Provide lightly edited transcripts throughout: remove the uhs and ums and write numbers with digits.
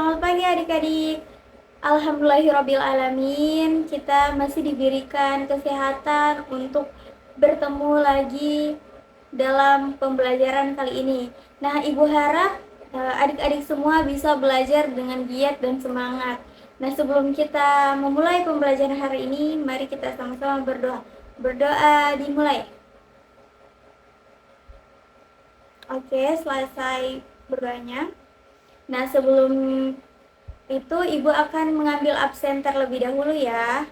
Selamat pagi adik-adik. Alhamdulillahirrabbilalamin, kita masih diberikan kesehatan untuk bertemu lagi dalam pembelajaran kali ini. Nah, Ibu harap adik-adik semua bisa belajar dengan giat dan semangat. Nah, sebelum kita memulai pembelajaran hari ini, mari kita sama-sama berdoa. Berdoa dimulai. Oke, selesai berdoanya. Nah, sebelum itu Ibu akan mengambil absen terlebih dahulu ya.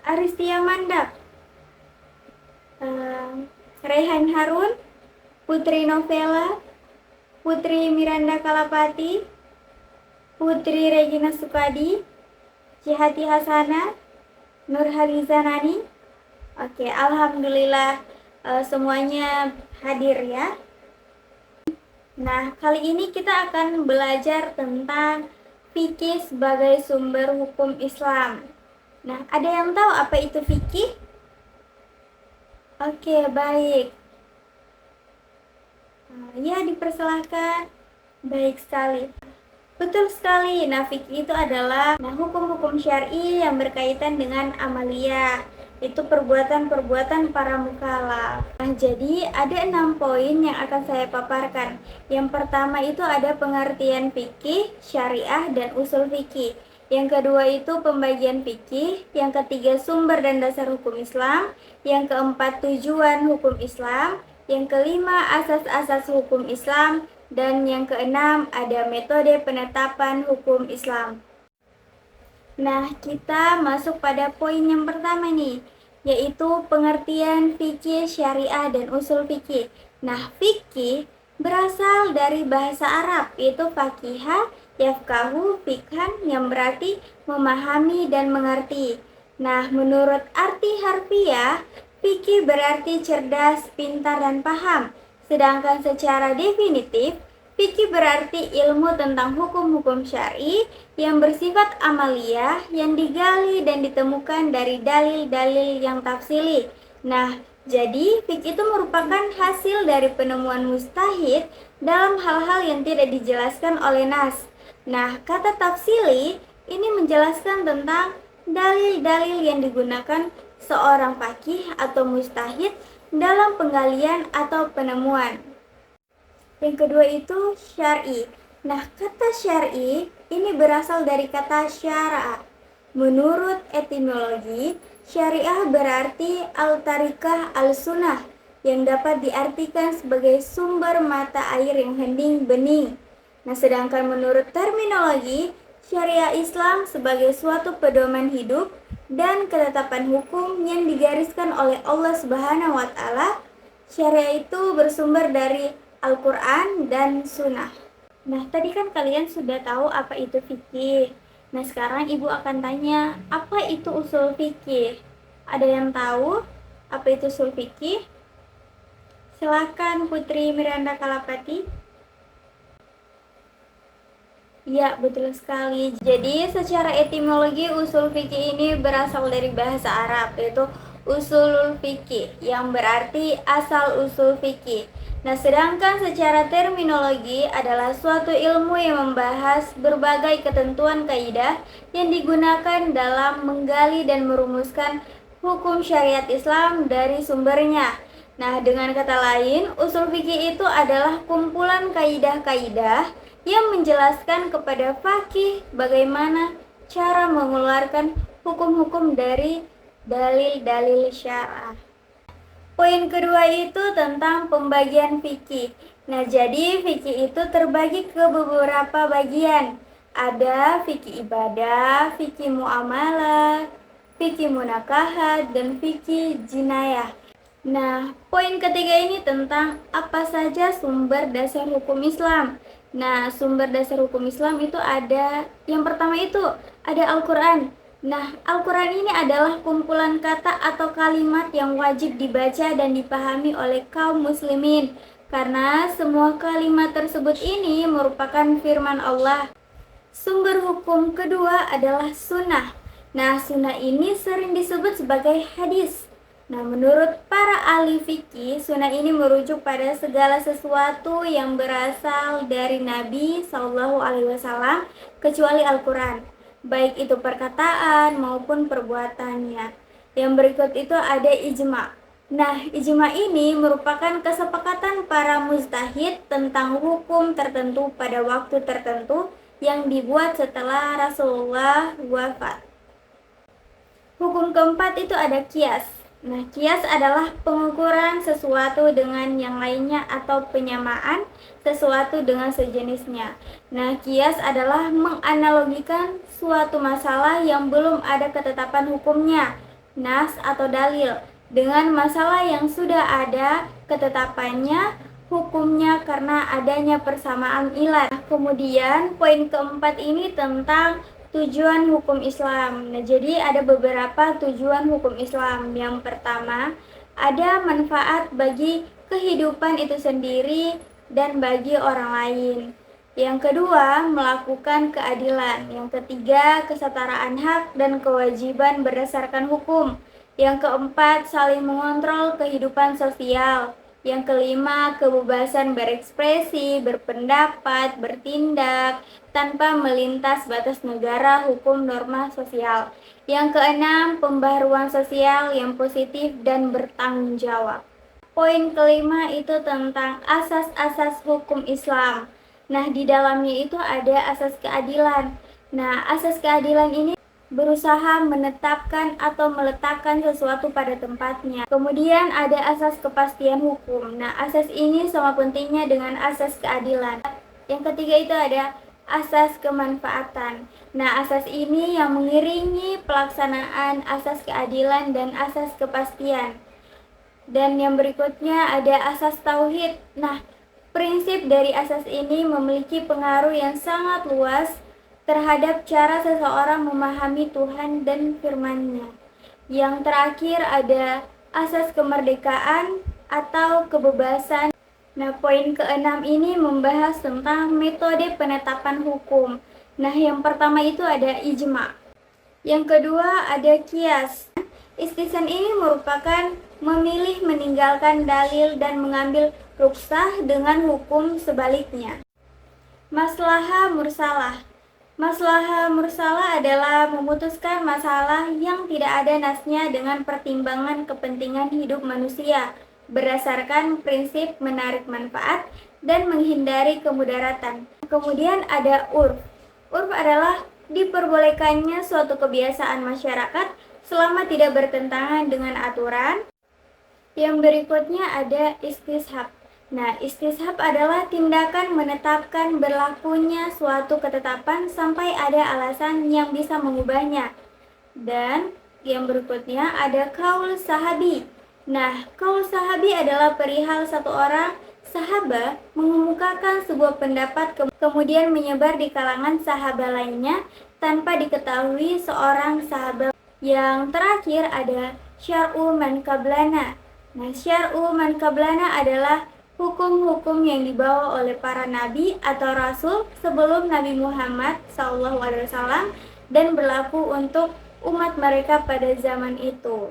Aristia Mandak, Rehan Harun, Putri Novela, Putri Miranda Kalapati, Putri Regina Sukadi, Cihati Hasana, Nurhaliza Nani. Oke, alhamdulillah semuanya hadir ya. Nah, kali ini kita akan belajar tentang fikih sebagai sumber hukum Islam. Nah, ada yang tahu apa itu fikih? Oke, baik. Ya, dipersilahkan. Baik sekali. Betul sekali. Nah, fikih itu adalah hukum-hukum syar'i yang berkaitan dengan amalia. Itu perbuatan-perbuatan para mukallaf. Nah, jadi ada 6 poin yang akan saya paparkan. Yang pertama itu ada pengertian fikih, syariah, dan usul fikih. Yang kedua itu pembagian fikih. Yang ketiga sumber dan dasar hukum Islam. Yang keempat tujuan hukum Islam. Yang kelima asas-asas hukum Islam. Dan yang keenam ada metode penetapan hukum Islam. Nah, kita masuk pada poin yang pertama nih, yaitu pengertian fikih, syariah, dan usul fikih. Nah, fikih berasal dari bahasa Arab, yaitu fakiha, yafkahu, fikhan, yang berarti memahami dan mengerti. Nah, menurut arti harfiah, fikih berarti cerdas, pintar, dan paham. Sedangkan secara definitif, fikih berarti ilmu tentang hukum-hukum syar'i yang bersifat amaliyah yang digali dan ditemukan dari dalil-dalil yang tafsili. Nah, jadi fikih itu merupakan hasil dari penemuan mujtahid dalam hal-hal yang tidak dijelaskan oleh nas. Nah, kata tafsili ini menjelaskan tentang dalil-dalil yang digunakan seorang faqih atau mujtahid dalam penggalian atau penemuan. Yang kedua itu syar'i. Nah, kata syar'i ini berasal dari kata syara'a. Menurut etimologi, syariah berarti al-tarikah al-sunnah yang dapat diartikan sebagai sumber mata air yang hening bening. Nah, sedangkan menurut terminologi, syariah Islam sebagai suatu pedoman hidup dan ketetapan hukum yang digariskan oleh Allah Subhanahu wa Ta'ala. Syariah itu bersumber dari Al-Quran dan Sunnah. Nah, tadi kan kalian sudah tahu apa itu fikih. Nah, sekarang Ibu akan tanya, apa itu usul fikih? Ada yang tahu apa itu usul fikih? Silakan Putri Miranda Kalapati. Ya, betul sekali. Jadi, secara etimologi usul fikih ini berasal dari bahasa Arab, yaitu usulul fikih, yang berarti asal usul fikih. Nah, sedangkan secara terminologi adalah suatu ilmu yang membahas berbagai ketentuan kaidah yang digunakan dalam menggali dan merumuskan hukum syariat Islam dari sumbernya. Nah, dengan kata lain, usul fikih itu adalah kumpulan kaidah-kaidah yang menjelaskan kepada faqih bagaimana cara mengeluarkan hukum-hukum dari dalil-dalil syar'ah. Poin kedua itu tentang pembagian fikih. Nah, jadi fikih itu terbagi ke beberapa bagian. Ada fikih ibadah, fikih muamalah, fikih munakahat, dan fikih jinayah. Nah, poin ketiga ini tentang apa saja sumber dasar hukum Islam. Nah, sumber dasar hukum Islam itu ada, yang pertama itu ada Al-Quran. Nah, Al-Quran ini adalah kumpulan kata atau kalimat yang wajib dibaca dan dipahami oleh kaum muslimin, karena semua kalimat tersebut ini merupakan firman Allah. Sumber hukum kedua adalah sunnah. Nah, sunnah ini sering disebut sebagai hadis. Nah, menurut para ahli fikih, sunnah ini merujuk pada segala sesuatu yang berasal dari Nabi Shallallahu Alaihi Wasallam kecuali Al-Quran, baik itu perkataan maupun perbuatannya. Yang berikut itu ada ijma. Nah, ijma ini merupakan kesepakatan para mujtahid tentang hukum tertentu pada waktu tertentu yang dibuat setelah Rasulullah wafat. Hukum keempat itu ada kias. Nah, kias adalah pengukuran sesuatu dengan yang lainnya atau penyamaan sesuatu dengan sejenisnya. Nah, kias adalah menganalogikan suatu masalah yang belum ada ketetapan hukumnya, nas atau dalil, dengan masalah yang sudah ada ketetapannya hukumnya karena adanya persamaan ilat. Kemudian poin keempat ini tentang tujuan hukum Islam. Nah, jadi ada beberapa tujuan hukum Islam. Yang pertama, ada manfaat bagi kehidupan itu sendiri dan bagi orang lain. Yang kedua, melakukan keadilan. Yang ketiga, kesetaraan hak dan kewajiban berdasarkan hukum. Yang keempat, saling mengontrol kehidupan sosial. Yang kelima, kebebasan berekspresi, berpendapat, bertindak tanpa melintas batas negara, hukum, norma sosial. Yang keenam, pembaharuan sosial yang positif dan bertanggung jawab. Poin kelima itu tentang asas-asas hukum Islam. Nah, di dalamnya itu ada asas keadilan. Nah, asas keadilan ini berusaha menetapkan atau meletakkan sesuatu pada tempatnya. Kemudian ada asas kepastian hukum. Nah, asas ini sama pentingnya dengan asas keadilan. Yang ketiga itu ada asas kemanfaatan. Nah, asas ini yang mengiringi pelaksanaan asas keadilan dan asas kepastian. Dan yang berikutnya ada asas tauhid. Nah, prinsip dari asas ini memiliki pengaruh yang sangat luas terhadap cara seseorang memahami Tuhan dan firman-Nya. Yang terakhir ada asas kemerdekaan atau kebebasan. Nah, poin keenam ini membahas tentang metode penetapan hukum. Nah, yang pertama itu ada ijma. Yang kedua ada kias. Istisna ini merupakan memilih meninggalkan dalil dan mengambil rukhsah dengan hukum sebaliknya. Maslahah mursalah. Maslahah mursalah adalah memutuskan masalah yang tidak ada nasnya dengan pertimbangan kepentingan hidup manusia berdasarkan prinsip menarik manfaat dan menghindari kemudaratan. Kemudian ada urf. Urf adalah diperbolehkannya suatu kebiasaan masyarakat selama tidak bertentangan dengan aturan. Yang berikutnya ada istishab. Nah, istishab adalah tindakan menetapkan berlakunya suatu ketetapan sampai ada alasan yang bisa mengubahnya. Dan yang berikutnya ada qaul sahabi. Nah, qaul sahabi adalah perihal satu orang sahabat mengemukakan sebuah pendapat kemudian menyebar di kalangan sahabat lainnya tanpa diketahui seorang sahabat. Yang terakhir ada syar'u man qablana. Nah, syar'u man qablana adalah hukum-hukum yang dibawa oleh para nabi atau rasul sebelum Nabi Muhammad SAW dan berlaku untuk umat mereka pada zaman itu.